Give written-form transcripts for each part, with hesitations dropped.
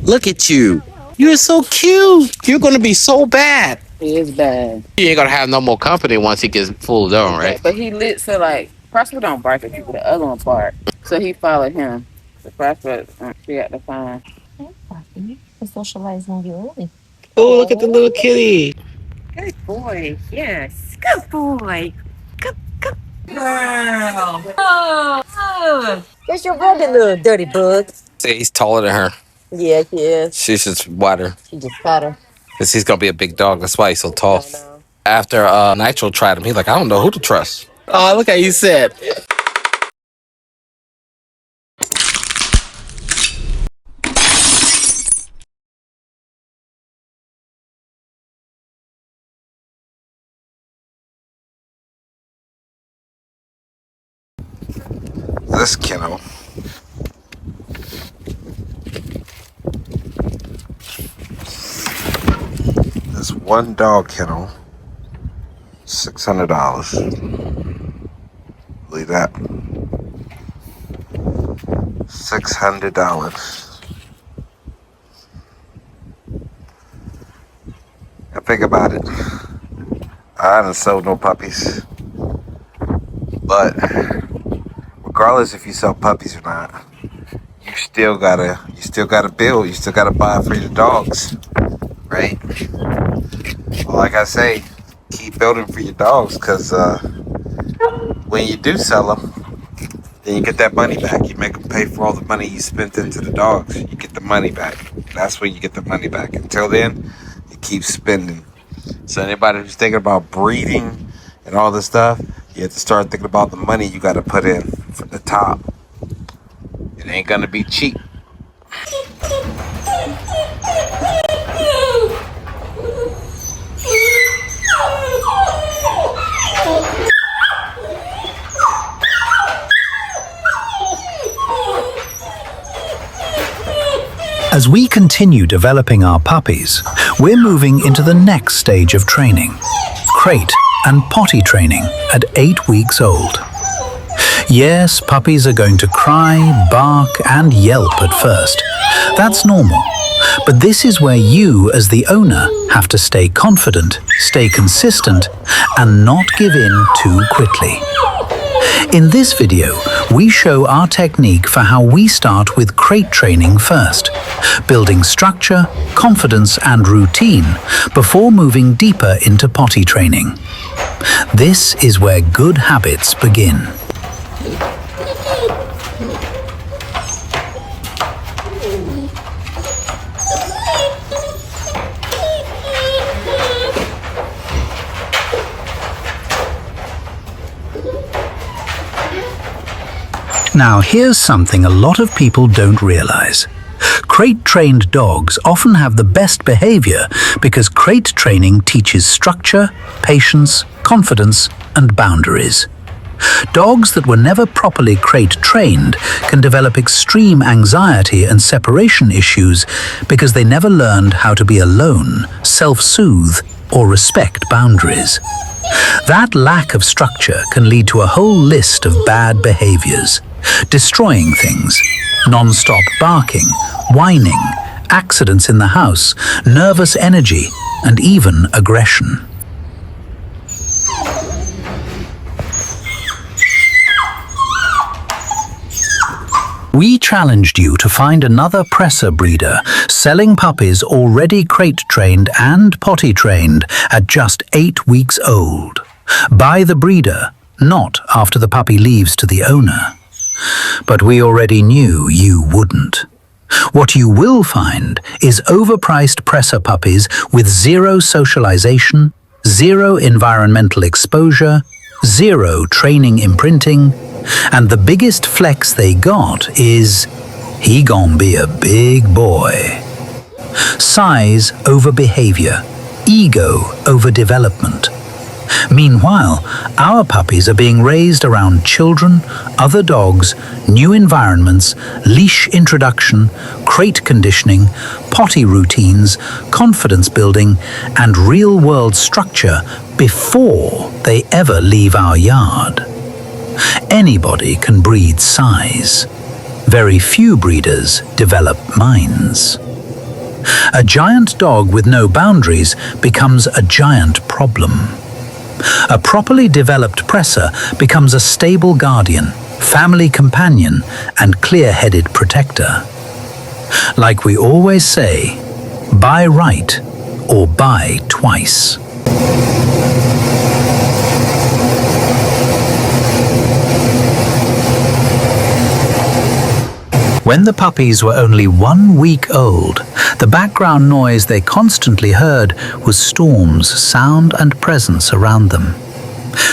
Look at you. You're so cute. You're gonna be so bad. He is bad. He ain't gonna have no more company once he gets full done, right? But he lit, so like, Prosper don't bark at people, the other one bark. So he followed him. The Prosper, she got to find. You're socializing early. Oh, look at the little kitty. Good boy. Yes. Good boy. Good girl. Oh. That's your brother, little dirty bug. See, he's taller than her. Yeah, he is. She's just wider. She just caught her. Because he's gonna be a big dog. That's why he's so tall. After Nitro tried him, he's like, I don't know who to trust. Oh, look how you said. This kennel this one dog kennel, $600. Believe that. $600. Now think about it. I haven't sold no puppies, but regardless if you sell puppies or not, you still gotta build. You still gotta buy for your dogs, right? Well, like I say, keep building for your dogs, because when you do sell them, then you get that money back. You make them pay for all the money you spent into the dogs. You get the money back. That's when you get the money back. Until then, you keep spending. So anybody who's thinking about breeding and all this stuff, you have to start thinking about the money you got to put in from the top. It ain't gonna be cheap. As we continue developing our puppies, we're moving into the next stage of training, crate and potty training at 8 weeks old. Yes, puppies are going to cry, bark, and yelp at first. That's normal. But this is where you, as the owner, have to stay confident, stay consistent, and not give in too quickly. In this video, we show our technique for how we start with crate training first, building structure, confidence, and routine before moving deeper into potty training. This is where good habits begin. Now here's something a lot of people don't realize. Crate-trained dogs often have the best behavior because crate training teaches structure, patience, confidence, and boundaries. Dogs that were never properly crate-trained can develop extreme anxiety and separation issues because they never learned how to be alone, self-soothe, or respect boundaries. That lack of structure can lead to a whole list of bad behaviors. Destroying things, non-stop barking, whining, accidents in the house, nervous energy, and even aggression. We challenged you to find another presser breeder selling puppies already crate-trained and potty-trained at just 8 weeks old. Buy the breeder, not after the puppy leaves to the owner. But we already knew you wouldn't. What you will find is overpriced presser puppies with zero socialization, zero environmental exposure, zero training imprinting, and the biggest flex they got is, he gon' be a big boy. Size over behavior, ego over development. Meanwhile, our puppies are being raised around children, other dogs, new environments, leash introduction, crate conditioning, potty routines, confidence building, and real-world structure before they ever leave our yard. Anybody can breed size. Very few breeders develop minds. A giant dog with no boundaries becomes a giant problem. A properly developed presser becomes a stable guardian, family companion, and clear-headed protector. Like we always say, buy right or buy twice. When the puppies were only 1 week old, the background noise they constantly heard was Storm's sound and presence around them.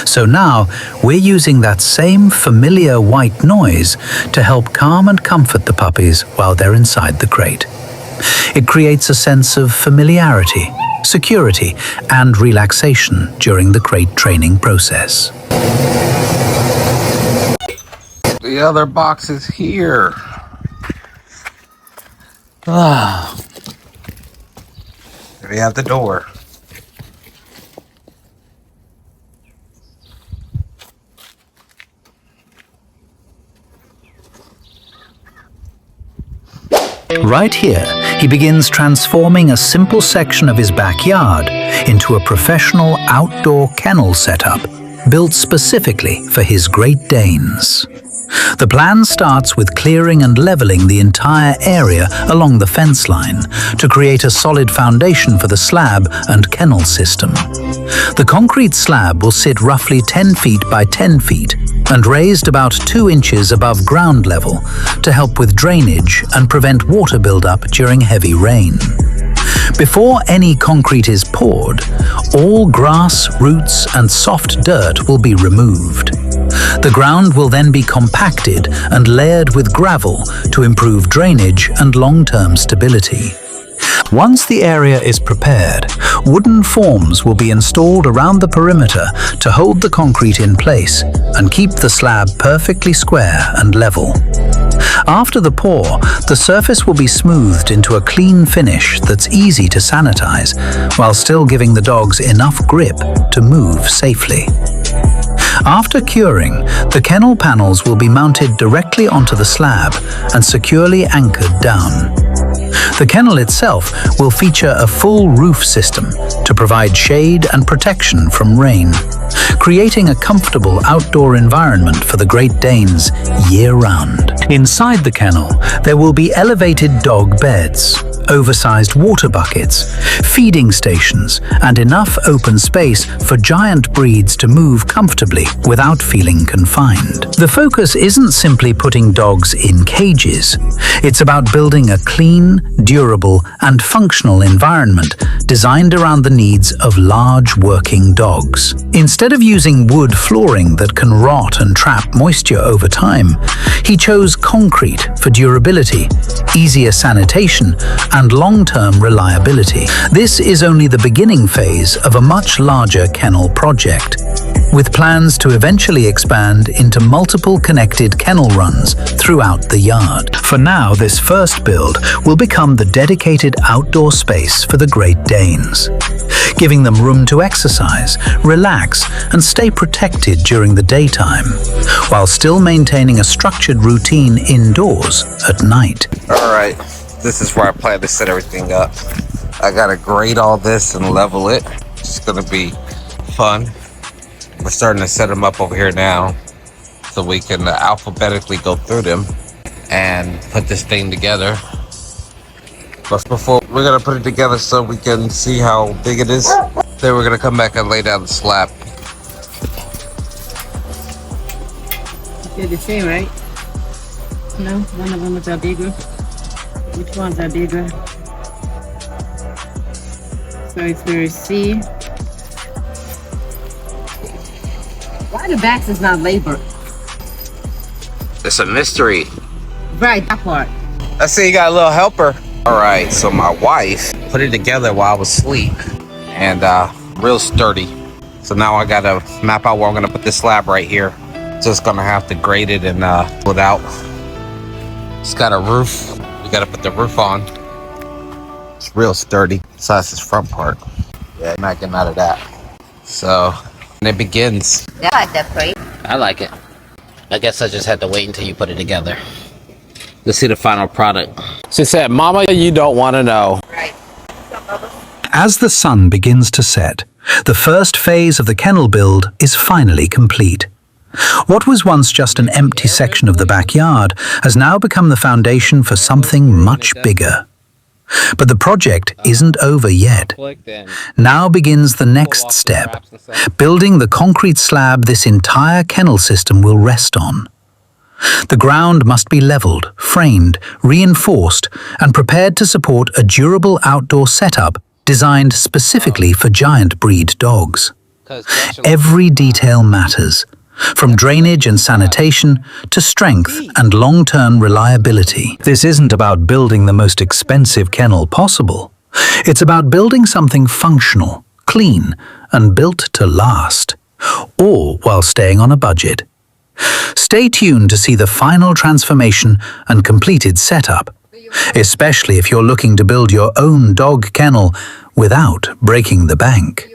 So now we're using that same familiar white noise to help calm and comfort the puppies while they're inside the crate. It creates a sense of familiarity, security, and relaxation during the crate training process. The other box is here. Ah. There we have the door. Right here, he begins transforming a simple section of his backyard into a professional outdoor kennel setup built specifically for his Great Danes. The plan starts with clearing and leveling the entire area along the fence line to create a solid foundation for the slab and kennel system. The concrete slab will sit roughly 10 feet by 10 feet and raised about 2 inches above ground level to help with drainage and prevent water buildup during heavy rain. Before any concrete is poured, all grass, roots, and soft dirt will be removed. The ground will then be compacted and layered with gravel to improve drainage and long-term stability. Once the area is prepared, wooden forms will be installed around the perimeter to hold the concrete in place and keep the slab perfectly square and level. After the pour, the surface will be smoothed into a clean finish that's easy to sanitize, while still giving the dogs enough grip to move safely. After curing, the kennel panels will be mounted directly onto the slab and securely anchored down. The kennel itself will feature a full roof system to provide shade and protection from rain, creating a comfortable outdoor environment for the Great Danes year-round. Inside the kennel, there will be elevated dog beds, oversized water buckets, feeding stations, and enough open space for giant breeds to move comfortably without feeling confined. The focus isn't simply putting dogs in cages. It's about building a clean, durable, and functional environment designed around the needs of large working dogs. Instead of using wood flooring that can rot and trap moisture over time, he chose concrete for durability, easier sanitation, and long-term reliability. This is only the beginning phase of a much larger kennel project, with plans to eventually expand into multiple connected kennel runs throughout the yard. For now, this first build will become the dedicated outdoor space for the Great Danes, giving them room to exercise, relax, and stay protected during the daytime, while still maintaining a structured routine indoors at night. All right, this is where I plan to set everything up. I gotta grade all this and level it. It's gonna be fun. We're starting to set them up over here now so we can alphabetically go through them and put this thing together. But before, we're gonna put it together so we can see how big it is. Then we're gonna come back and lay down the slab. They're the same, right? No, one of them is bigger. Which ones are bigger? So if we see, why the backs is not labeled? It's a mystery. Right, that part. I see you got a little helper. All right, so my wife put it together while I was asleep, and real sturdy. So now I gotta map out where I'm gonna put this slab right here. Just gonna have to grade it and pull it out. It's got a roof. We gotta put the roof on. It's real sturdy. Besides this front part. Yeah, I'm not getting out of that. So, and it begins. I like that crate. I like it. I guess I just had to wait until you put it together. Let's see the final product. She said, "Mama, you don't want to know." Right. As the sun begins to set, the first phase of the kennel build is finally complete. What was once just an empty section of the backyard has now become the foundation for something much bigger. But the project isn't over yet. Now begins the next step, building the concrete slab this entire kennel system will rest on. The ground must be leveled, framed, reinforced, and prepared to support a durable outdoor setup designed specifically for giant breed dogs. Every detail matters, from drainage and sanitation to strength and long-term reliability. This isn't about building the most expensive kennel possible. It's about building something functional, clean, and built to last, all while staying on a budget. Stay tuned to see the final transformation and completed setup, especially if you're looking to build your own dog kennel without breaking the bank.